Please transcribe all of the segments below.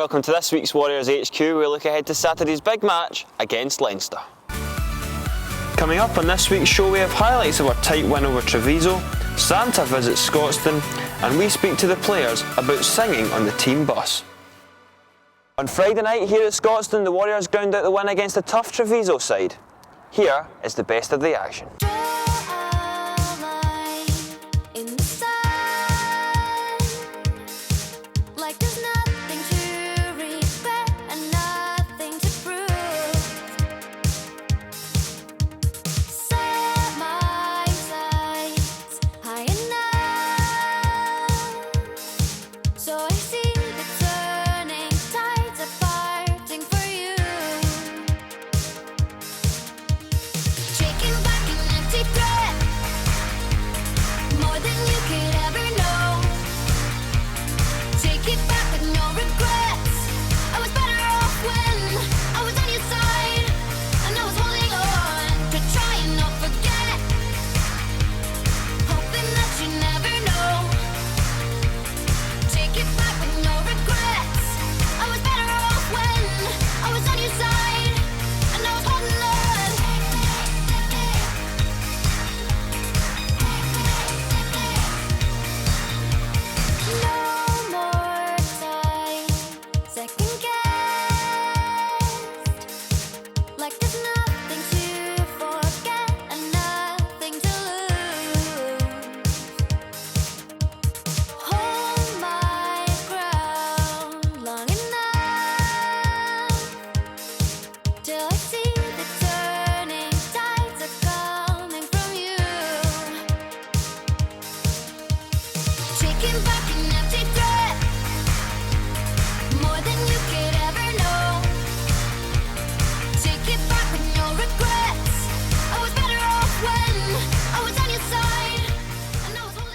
welcome to this week's Warriors HQ. We look ahead to Saturday's big match against Leinster. Coming up on this week's show, we have highlights of our tight win over Treviso, Santa visits Scotstoun, and we speak to the players about singing on the team bus. On Friday night here at Scotstoun, the Warriors ground out the win against a tough Treviso side. Here is the best of the action.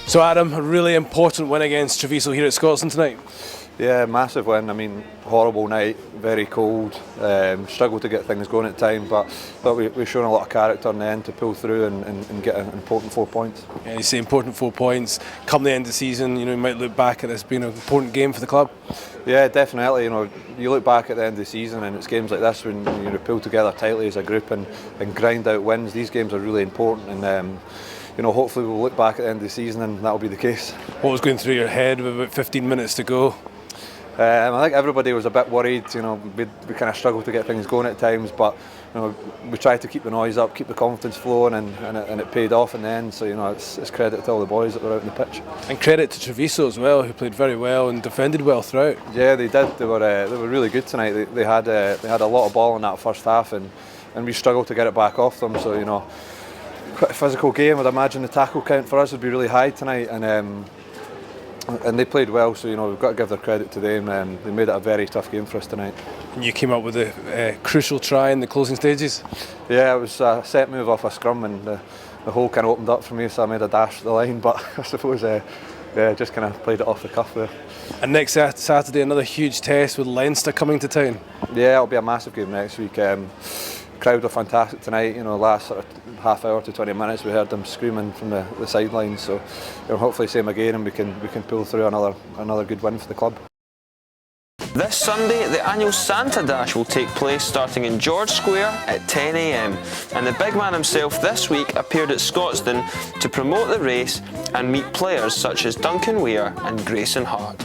So Adam, a really important win against Treviso here at Scotstoun tonight. Yeah, massive win. I mean, horrible night, very cold, struggled to get things going at times, but we've shown a lot of character in the end to pull through and get an important 4 points. Yeah, you say important 4 points. Come the end of the season, you might look back at this being an important game for the club. Yeah, definitely. You look back at the end of the season and it's games like this when you pull together tightly as a group and grind out wins. These games are really important and hopefully we'll look back at the end of the season and that'll be the case. What was going through your head with about 15 minutes to go? I think everybody was a bit worried. We kind of struggled to get things going at times, but we tried to keep the noise up, keep the confidence flowing, and it paid off in the end. So it's credit to all the boys that were out on the pitch. And credit to Treviso as well, who played very well and defended well throughout. Yeah, they did. They were really good tonight. They had a lot of ball in that first half, and we struggled to get it back off them. So quite a physical game. I'd imagine the tackle count for us would be really high tonight, and they played well, so we've got to give their credit to them. They made it a very tough game for us tonight. And you came up with a crucial try in the closing stages? Yeah, it was a set move off a scrum and the hole kind of opened up for me, so I made a dash to the line, but I suppose just kind of played it off the cuff there. And next Saturday, another huge test with Leinster coming to town. Yeah, it'll be a massive game next week. Crowd were fantastic tonight. Last sort of half hour to 20 minutes we heard them screaming from the sidelines, so hopefully same again and we can pull through another good win for the club. This Sunday, the annual Santa Dash will take place starting in George Square at 10 AM, and the big man himself this week appeared at Scotstoun to promote the race and meet players such as Duncan Weir and Grayson Hart.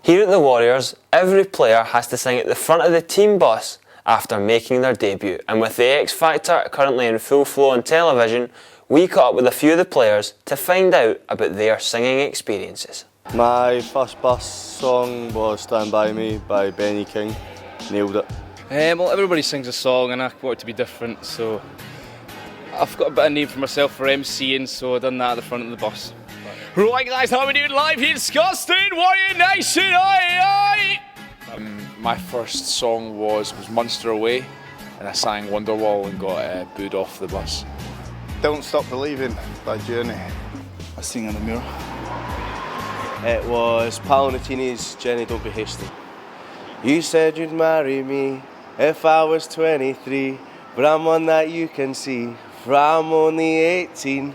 Here at the Warriors, every player has to sing at the front of the team bus after making their debut, and with the X Factor currently in full flow on television, we caught up with a few of the players to find out about their singing experiences. My first bus song was Stand By Me by Benny King. Nailed it. Well, everybody sings a song and I want it to be different, so I've got a bit of a name for myself for MCing, so I've done that at the front of the bus. Right guys, how are we doing live here in Scotstoun, Warrior Nation, aye aye! My first song was Munster Away, and I sang Wonderwall and got booed off the bus. Don't Stop Believing by Journey. I sing in the mirror. It was Paolo Nutini's Jenny Don't Be Hasty. You said you'd marry me if I was 23, but I'm one that you can see, for I'm only 18.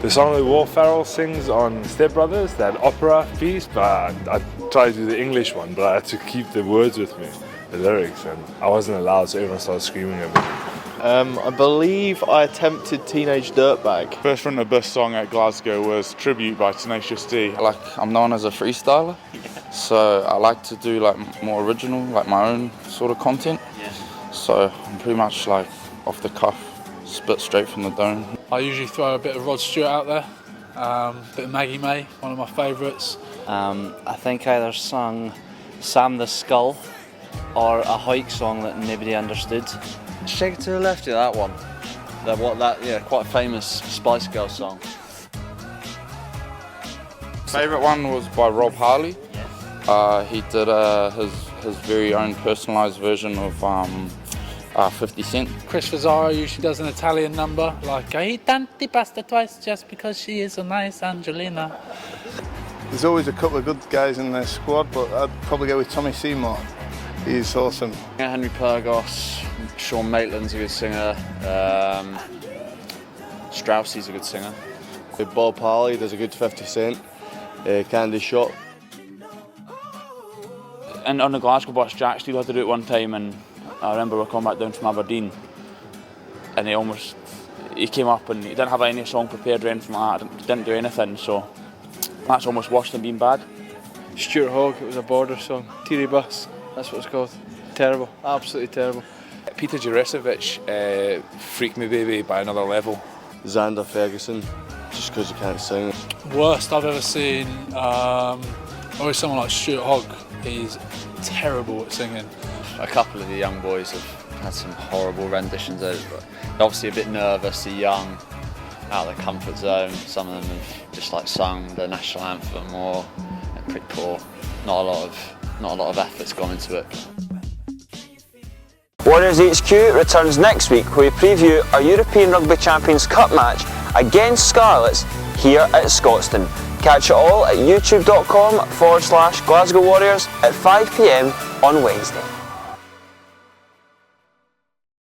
The song that Will Ferrell sings on Step Brothers, that opera piece, but I tried to do the English one, but I had to keep the words with me, the lyrics, and I wasn't allowed, so everyone started screaming at me. I believe I attempted Teenage Dirtbag. First front of the bus song at Glasgow was Tribute by Tenacious D. I'm known as a freestyler, so I like to do more original, my own sort of content. So I'm pretty much off the cuff, spit straight from the dome. I usually throw a bit of Rod Stewart out there, a bit of Maggie May, one of my favourites. I think I either sung Sam the Skull or a hike song that nobody understood. Shake It to the Left, that one. Quite a famous Spice Girls song. Favourite one was by Rob Harley. He did his very own personalised version of 50 Cent. Chris Fazzaro usually does an Italian number, like I eat tanti pasta twice just because she is a nice Angelina. There's always a couple of good guys in their squad, but I'd probably go with Tommy Seymour. He's awesome. Henry Purgos, Sean Maitland's a good singer, Strauss's a good singer. Bob Harley does a good 50 Cent, Candy Shop. And on the Glasgow bus, Jack Steele had to do it one time, and I remember we were coming back down from Aberdeen, and he came up and he didn't have any song prepared or anything like that, didn't do anything, so that's almost worse than being bad. Stuart Hogg, it was a border song, Teary Bus, that's what it's called. Terrible, absolutely terrible. Peter Jurecic, Freak Me Baby by Another Level. Xander Ferguson, just because you can't sing. Worst I've ever seen, always someone like Stuart Hogg. He's terrible at singing. A couple of the young boys have had some horrible renditions of it, but they're obviously a bit nervous, they're young, out of their comfort zone. Some of them have just sung the national anthem, or they're pretty poor. Not a lot of effort's gone into it. Warriors HQ returns next week, where we preview our European Rugby Champions Cup match against Scarlets here at Scotstoun. Catch it all at youtube.com/Glasgow Warriors at 5 p.m. on Wednesday.